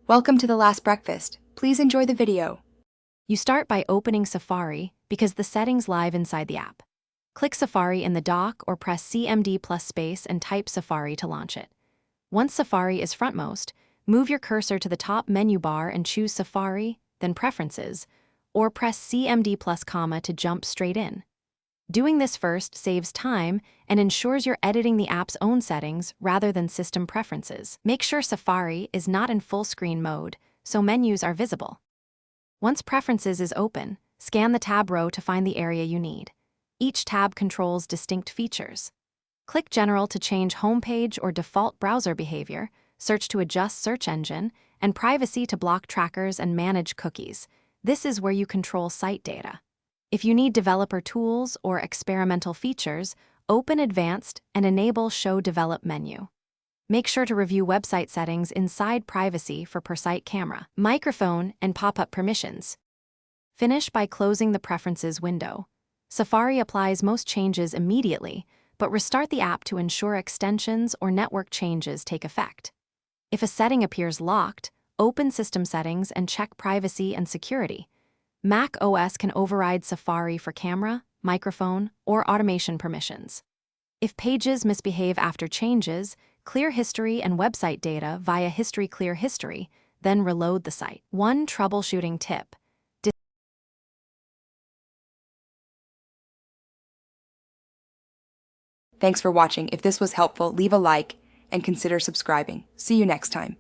Welcome to The Last Breakfast. Please enjoy the video. You start by opening Safari because the settings live inside the app. Click Safari in the dock or press CMD plus space and type Safari to launch it. Once Safari is frontmost, move your cursor to the top menu bar and choose Safari, then Preferences, or press CMD plus comma to jump straight in. Doing this first saves time and ensures you're editing the app's own settings rather than system preferences. Make sure Safari is not in full screen mode, so menus are visible. Once Preferences is open, scan the tab row to find the area you need. Each tab controls distinct features. Click General to change homepage or default browser behavior, Search to adjust search engine, and Privacy to block trackers and manage cookies. This is where you control site data. If you need developer tools or experimental features, open Advanced and enable Show Develop menu. Make sure to review website settings inside Privacy for per-site camera, microphone, and pop-up permissions. Finish by closing the Preferences window. Safari applies most changes immediately, but restart the app to ensure extensions or network changes take effect. If a setting appears locked, open System Settings and check Privacy and Security. Mac OS can override Safari for camera, microphone, or automation permissions. If pages misbehave after changes, clear history and website data via History Clear History, then reload the site. One troubleshooting tip. Thanks for watching. If this was helpful, leave a like and consider subscribing. See you next time.